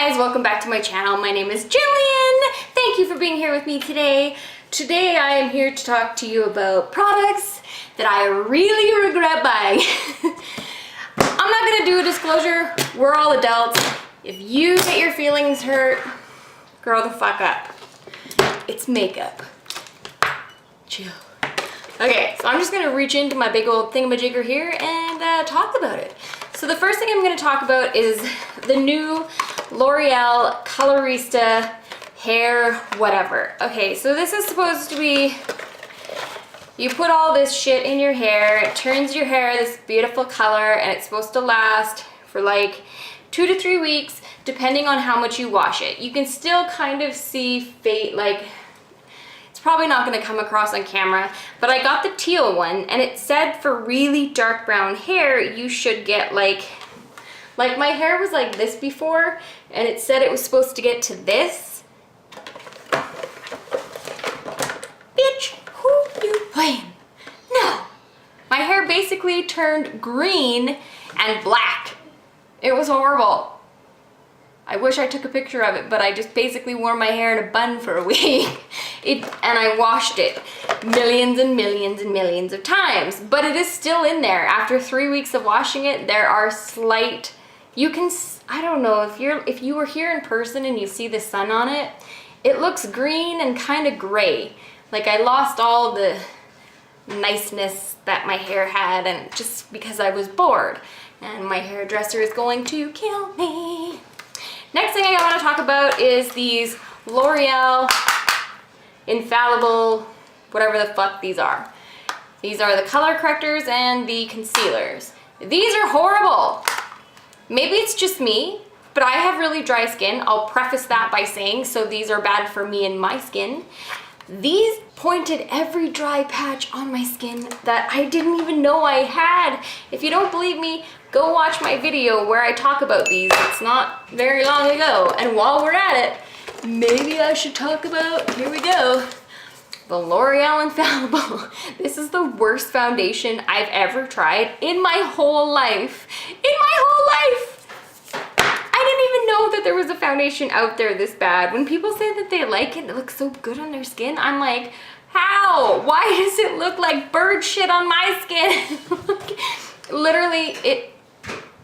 guys, welcome back to my channel. My name is Jillian. Thank you for being here with me today. Today I am here to talk to you about products that I really regret buying. I'm not gonna do a disclosure. We're all adults. If you get your feelings hurt, grow the fuck up. It's makeup. Chill. Okay, so I'm just gonna reach into my big old thingamajigger here and talk about it. So the first thing I'm gonna talk about is the new L'Oreal Colorista hair whatever. Okay, so this is supposed to be, you put all this shit in your hair, it turns your hair this beautiful color, and it's supposed to last for like 2 to 3 weeks, depending on how much you wash it. You can still kind of see fade, like, it's probably not gonna come across on camera, but I got the teal one, and it said for really dark brown hair, you should get like my hair was like this before, and it said it was supposed to get to this. Bitch, who you playing? No. My hair basically turned green and black. It was horrible. I wish I took a picture of it, but I just basically wore my hair in a bun for a week. And I washed it millions and millions and millions of times, but it is still in there. After 3 weeks of washing it, there are slight, you can, I don't know, if you were here in person and you see the sun on it, it looks green and kind of gray. Like I lost all the niceness that my hair had, and just because I was bored. And my hairdresser is going to kill me. Next thing I want to talk about is these L'Oreal Infallible, whatever the fuck these are. These are the color correctors and the concealers. These are horrible. Maybe it's just me, but I have really dry skin. I'll preface that by saying, so these are bad for me and my skin. These pointed every dry patch on my skin that I didn't even know I had. If you don't believe me, go watch my video where I talk about these. It's not very long ago. And while we're at it, maybe I should talk about, here we go, the L'Oreal Infallible. This is the worst foundation I've ever tried in my whole life. In my whole life! I didn't even know that there was a foundation out there this bad. When people say that they like it, it looks so good on their skin, I'm like, how? Why does it look like bird shit on my skin? Literally, it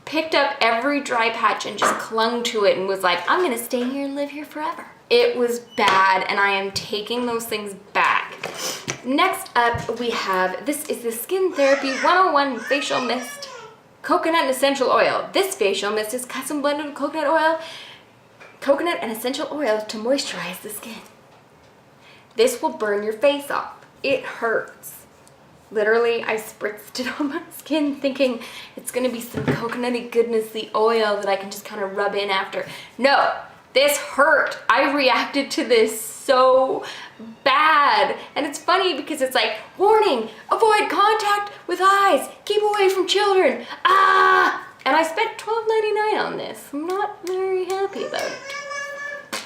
picked up every dry patch and just clung to it and was like, I'm gonna stay here and live here forever. It was bad, and I am taking those things back. Next up, we have, this is the Skin Therapy 101 Facial Mist Coconut and Essential Oil. This facial mist is custom blended with coconut and essential oil to moisturize the skin. This will burn your face off. It hurts. Literally, I spritzed it on my skin thinking it's gonna be some coconutty goodness, the oil that I can just kind of rub in after. No, this hurt. I reacted to this so bad. And it's funny because it's like, warning, avoid contact with eyes, keep away from children, ah! And I spent $12.99 on this. I'm not very happy about it.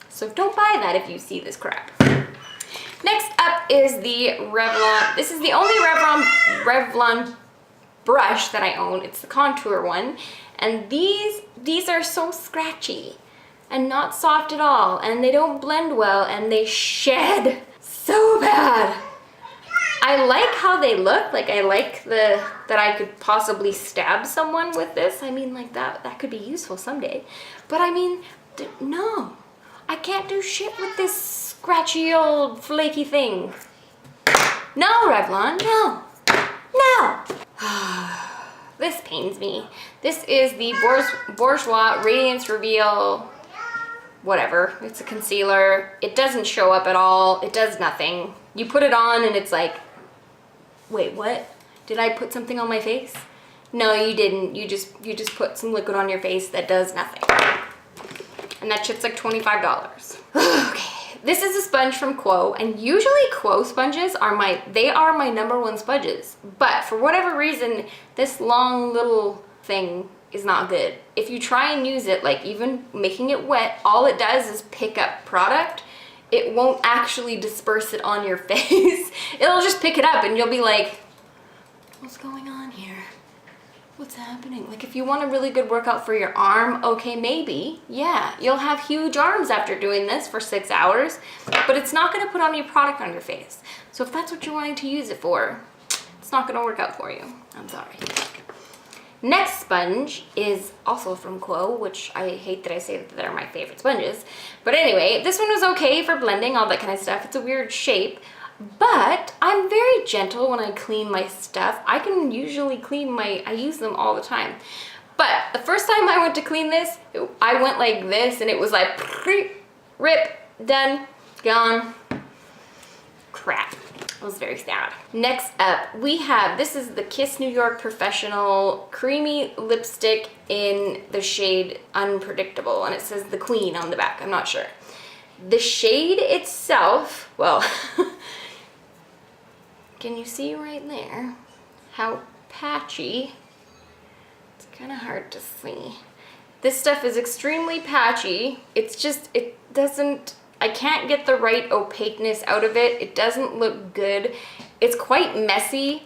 So don't buy that if you see this crap. Next up is the Revlon. This is the only Revlon brush that I own. It's the contour one. And these are so scratchy and not soft at all, and they don't blend well, and they shed so bad. I like how they look. Like, I like that I could possibly stab someone with this. I mean, like, that could be useful someday. But I mean, no. I can't do shit with this scratchy old flaky thing. No, Revlon, no. No. This pains me. This is the Bourjois Radiance Reveal whatever. It's a concealer. It doesn't show up at all. It does nothing. You put it on and it's like, wait, what? Did I put something on my face? No, you didn't. You just put some liquid on your face that does nothing. And that shit's like $25. Okay. This is a sponge from Quo, and usually Quo sponges are my #1 sponges. But for whatever reason, this long little thing is not good. If you try and use it, like even making it wet, all it does is pick up product. It won't actually disperse it on your face. It'll just pick it up and you'll be like, what's going on here? What's happening? Like if you want a really good workout for your arm, okay, maybe. Yeah, you'll have huge arms after doing this for 6 hours, but it's not gonna put on any product on your face. So if that's what you're wanting to use it for, it's not gonna work out for you. I'm sorry. Next sponge is also from Quo, which I hate that I say that they're my favorite sponges. But anyway, this one was okay for blending, all that kind of stuff. It's a weird shape. But I'm very gentle when I clean my stuff. I can usually clean I use them all the time. But the first time I went to clean this, I went like this and it was like, rip, done, gone. Crap. It was very sad. Next up, we have, this is the Kiss New York Professional Creamy Lipstick in the shade Unpredictable. And it says the Queen on the back, I'm not sure. The shade itself, well, can you see right there how patchy? It's kind of hard to see. This stuff is extremely patchy. It's just, it doesn't, I can't get the right opaqueness out of it. It doesn't look good. It's quite messy.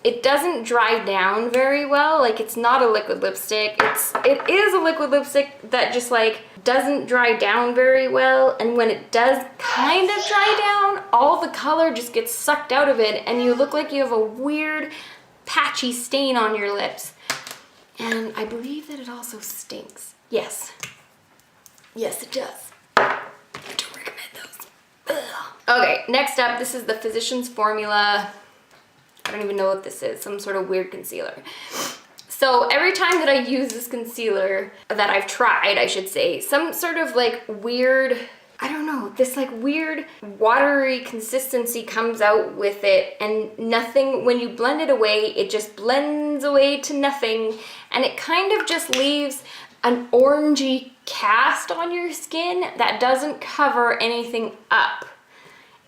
It doesn't dry down very well. Like it's not a liquid lipstick. It is a liquid lipstick that just like doesn't dry down very well. And when it does kind of dry down, all the color just gets sucked out of it and you look like you have a weird patchy stain on your lips. And I believe that it also stinks. Yes. Yes, it does. I don't recommend those. Ugh. Okay, next up, this is the Physicians Formula. I don't even know what this is, some sort of weird concealer. So every time that I use this concealer, that I've tried, I should say, some sort of like weird, I don't know, this like weird watery consistency comes out with it and nothing, when you blend it away, it just blends away to nothing and it kind of just leaves an orangey cast on your skin that doesn't cover anything up.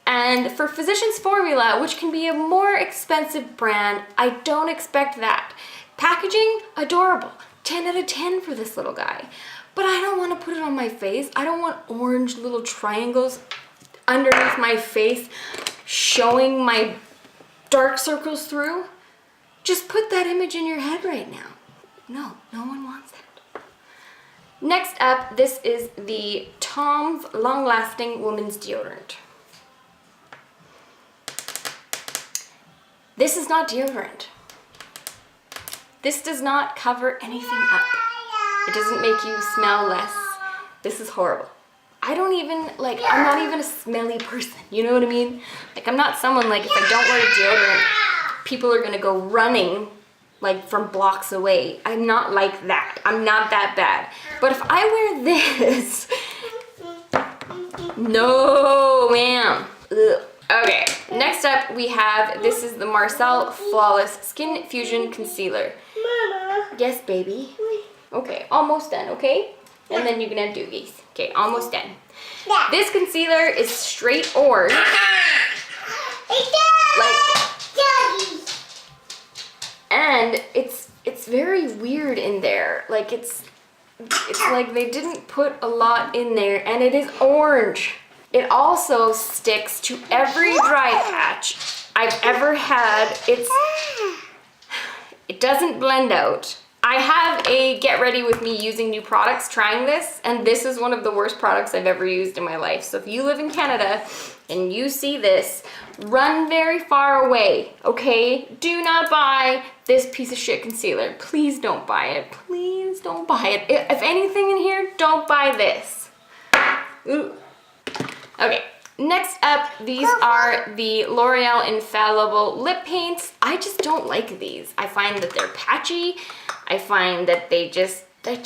And for Physicians Formula, which can be a more expensive brand, I don't expect that. Packaging, adorable. 10 out of 10 for this little guy. But I don't want to put it on my face. I don't want orange little triangles underneath my face showing my dark circles through. Just put that image in your head right now. No, no one wants that. Next up, this is the Tom's Long Lasting Women's Deodorant. This is not deodorant. This does not cover anything up. It doesn't make you smell less. This is horrible. I don't even, like, I'm not even a smelly person, you know what I mean? Like, I'm not someone, like, if I don't wear deodorant, people are gonna go running, like, from blocks away. I'm not like that. I'm not that bad. But if I wear this, no, ma'am. Ugh. Okay, next up we have, this is the Marsala Flawless Skin Fusion Concealer. Mama. Yes, baby. Okay, almost done, okay? And then you're gonna do these. Okay, almost done. Yeah. This concealer is straight orange. And it's very weird in there. Like it's like they didn't put a lot in there and it is orange. It also sticks to every dry patch I've ever had. It doesn't blend out. I have a get ready with me using new products trying this, and this is one of the worst products I've ever used in my life. So if you live in Canada and you see this, run very far away, okay? Do not buy this piece of shit concealer. Please don't buy it. Please don't buy it. If anything in here, don't buy this. Ooh. Okay, next up, these are the L'Oreal Infallible lip paints. I just don't like these. I find that they're patchy. I find that they just kind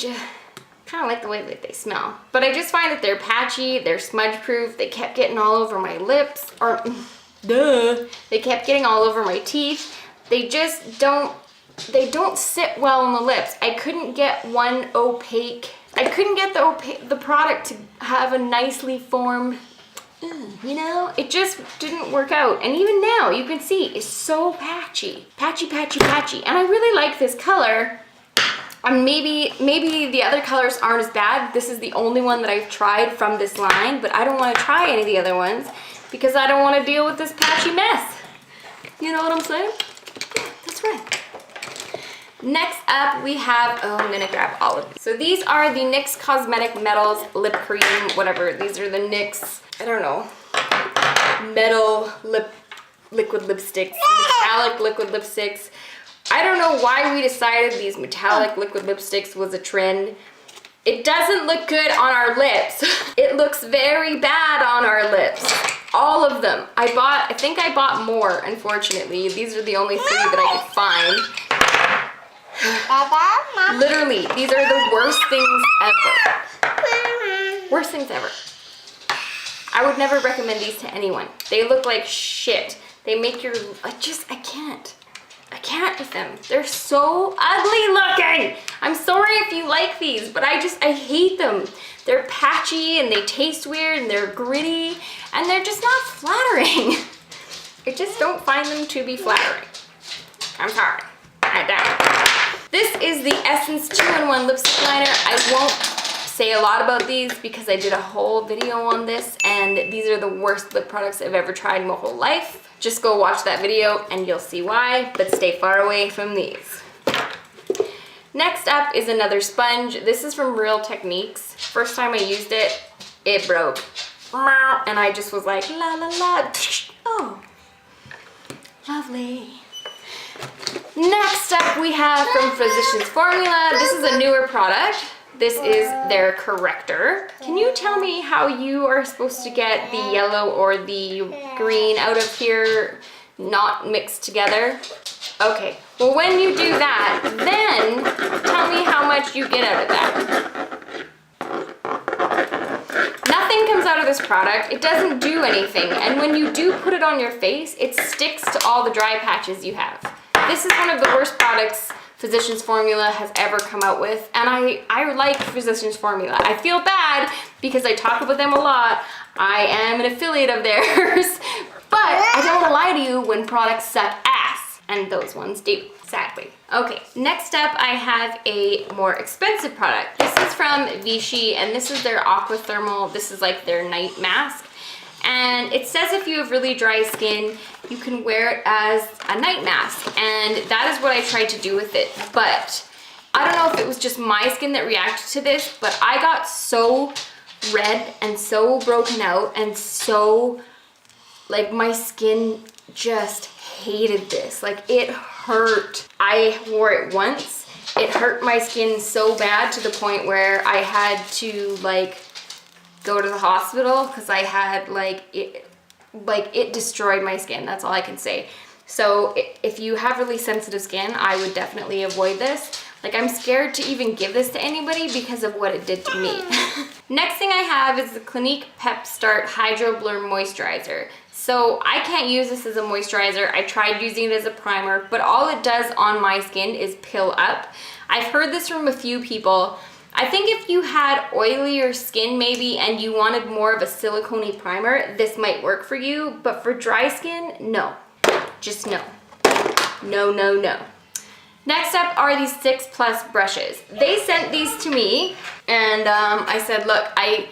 of like the way that they smell. But I just find that they're patchy, they're smudge proof. They kept getting all over my lips, or duh. They kept getting all over my teeth. They just don't sit well on the lips. I couldn't get one opaque. I couldn't get the product to have a nicely formed, you know, it just didn't work out. And even now, you can see it's so patchy. Patchy, patchy, patchy. And I really like this color. Maybe the other colors aren't as bad. This is the only one that I've tried from this line, but I don't want to try any of the other ones because I don't want to deal with this patchy mess. You know what I'm saying? Yeah, that's right. Next up we have, oh, I'm gonna grab all of these. So these are the NYX Cosmetic Metals Lip Cream, whatever. These are the NYX, I don't know, metal liquid lipsticks, metallic liquid lipsticks. I don't know why we decided these metallic liquid lipsticks was a trend. It doesn't look good on our lips. It looks very bad on our lips. All of them. I think I bought more, unfortunately. These are the only 3 that I could find. Literally, these are the worst things ever. Worst things ever. I would never recommend these to anyone. They look like shit. They make your, I can't. I can't with them. They're so ugly looking. I'm sorry if you like these, but I hate them. They're patchy and they taste weird and they're gritty and they're just not flattering. I just don't find them to be flattering. I'm sorry. I don't. This is the Essence 2-in-1 Lipstick Liner. I won't say a lot about these because I did a whole video on this and these are the worst lip products I've ever tried in my whole life. Just go watch that video and you'll see why, but stay far away from these. Next up is another sponge. This is from Real Techniques. First time I used it, it broke. And I just was like, la la la. Oh, lovely. Next up we have from Physicians Formula. This is a newer product. This is their corrector. Can you tell me how you are supposed to get the yellow or the green out of here not mixed together? Okay, well when you do that, then tell me how much you get out of that. Nothing comes out of this product. It doesn't do anything. And when you do put it on your face, it sticks to all the dry patches you have. This is one of the worst products Physicians Formula has ever come out with, and I like Physicians Formula. I feel bad because I talk about them a lot. I am an affiliate of theirs, but I don't want to lie to you when products suck ass, and those ones do, sadly. Okay, next up I have a more expensive product. This is from Vichy, and this is their Aqua Thermal. This is like their night mask. And it says if you have really dry skin, you can wear it as a night mask. And that is what I tried to do with it. But I don't know if it was just my skin that reacted to this, but I got so red and so broken out and so, like, my skin just hated this. Like, it hurt. I wore it once. It hurt my skin so bad to the point where I had to, like, go to the hospital because I had it destroyed my skin. That's all I can say. So if you have really sensitive skin, I would definitely avoid this. Like, I'm scared to even give this to anybody because of what it did to me. Next thing I have is the Clinique Pep Start Hydro Blur Moisturizer. So I can't use this as a moisturizer. I tried using it as a primer, but all it does on my skin is pill up. I've heard this from a few people. I think if you had oilier skin maybe and you wanted more of a silicone-y primer, this might work for you, but for dry skin, no. Just no. No, no, no. Next up are these 6 Plus brushes. They sent these to me and I said, look, I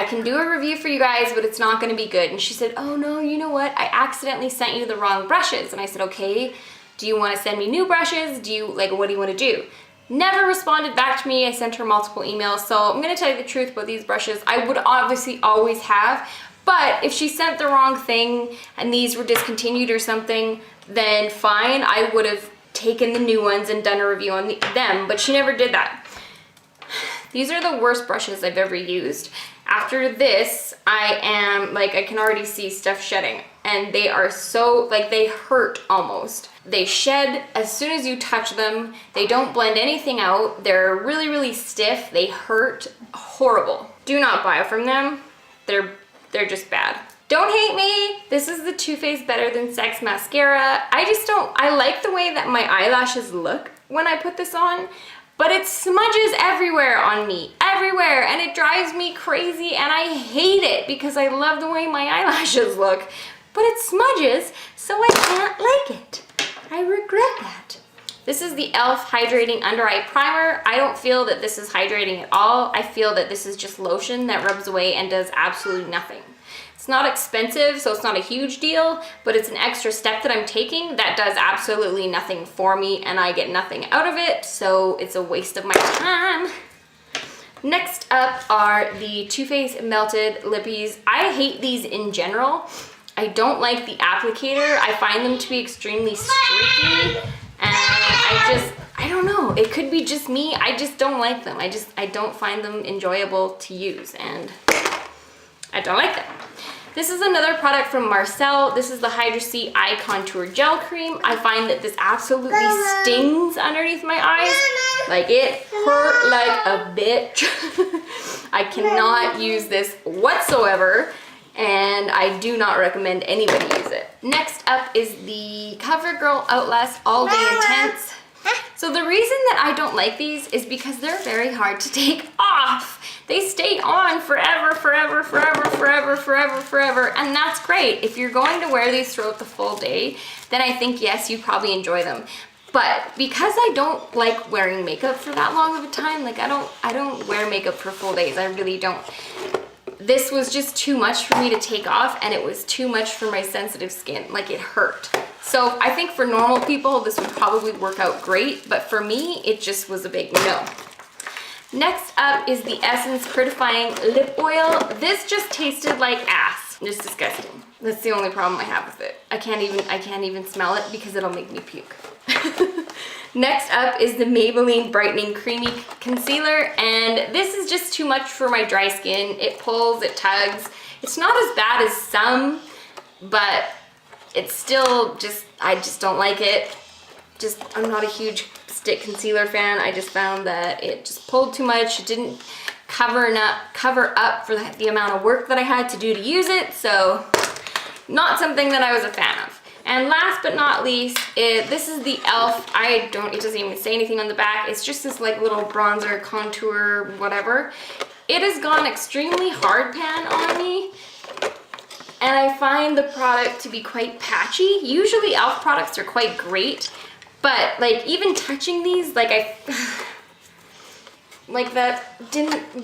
can do a review for you guys, but it's not gonna be good. And she said, oh no, you know what? I accidentally sent you the wrong brushes. And I said, okay, do you wanna send me new brushes? What do you wanna do? Never responded back to me. I sent her multiple emails. So I'm gonna tell you the truth about these brushes. I would obviously always have, but if she sent the wrong thing and these were discontinued or something, then fine, I would have taken the new ones and done a review on them, but she never did that. These are the worst brushes I've ever used. After this, I can already see stuff shedding, and they are so, they hurt almost. They shed as soon as you touch them. They don't blend anything out. They're really, really stiff. They hurt horrible. Do not buy from them. They're just bad. Don't hate me. This is the Too Faced Better Than Sex mascara. I like the way that my eyelashes look when I put this on, but it smudges everywhere on me, everywhere, and it drives me crazy, and I hate it because I love the way my eyelashes look, but it smudges, so I can't like it. I regret that. This is the e.l.f. Hydrating Under Eye Primer. I don't feel that this is hydrating at all. I feel that this is just lotion that rubs away and does absolutely nothing. It's not expensive, so it's not a huge deal, but it's an extra step that I'm taking that does absolutely nothing for me and I get nothing out of it, so it's a waste of my time. Next up are the Too Faced Melted Lippies. I hate these in general. I don't like the applicator. I find them to be extremely streaky, and I don't know. It could be just me. I just don't like them. I don't find them enjoyable to use, and I don't like them. This is another product from Marsala. This is the Hydra C Eye Contour Gel Cream. I find that this absolutely stings underneath my eyes. Like, it hurt like a bitch. I cannot use this whatsoever, and I do not recommend anybody use it. Next up is the Covergirl Outlast All Day Intense. So the reason that I don't like these is because they're very hard to take off. They stay on forever, forever, forever, forever, forever, forever, and that's great. If you're going to wear these throughout the full day, then I think, yes, you probably enjoy them. But because I don't like wearing makeup for that long of a time, like I don't wear makeup for full days, I really don't. This was just too much for me to take off, and it was too much for my sensitive skin. Like, it hurt. So I think for normal people, this would probably work out great, but for me, it just was a big no. Next up is the Essence Prettifying Lip Oil. This just tasted like ass. Just disgusting. That's the only problem I have with it. I can't even smell it because it'll make me puke. Next up is the Maybelline Brightening Creamy Concealer, and this is just too much for my dry skin. It pulls, it tugs. It's not as bad as some, but it's still just, I just don't like it. I'm not a huge stick concealer fan. I just found that it just pulled too much. It didn't cover up for the amount of work that I had to do to use it, so not something that I was a fan of. And last but not least, this is the e.l.f. It doesn't even say anything on the back. It's just this like little bronzer, contour, whatever. It has gone extremely hard pan on me, and I find the product to be quite patchy. Usually e.l.f. products are quite great, but like even touching these, like like that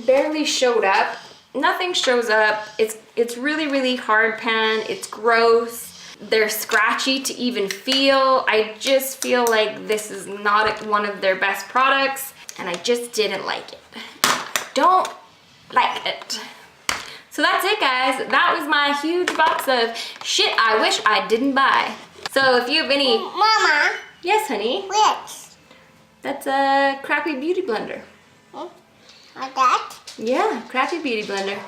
barely showed up. Nothing shows up. It's really, really hard pan. It's gross. They're scratchy to even feel. I just feel like this is not one of their best products, and I just didn't like it. Don't like it. So that's it, guys. That was my huge box of shit I wish I didn't buy. So if you have any... Mama. Yes, honey? Which? That's a crappy beauty blender. Like that? Yeah, crappy beauty blender.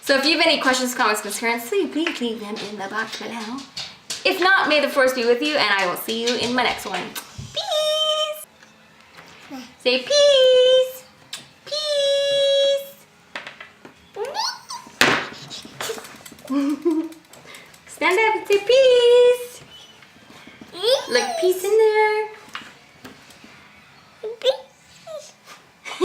So if you have any questions, comments, concerns, please leave them in the box below. If not, may the force be with you, and I will see you in my next one. Peace! Say peace! Peace! Stand up and say peace! Like peace and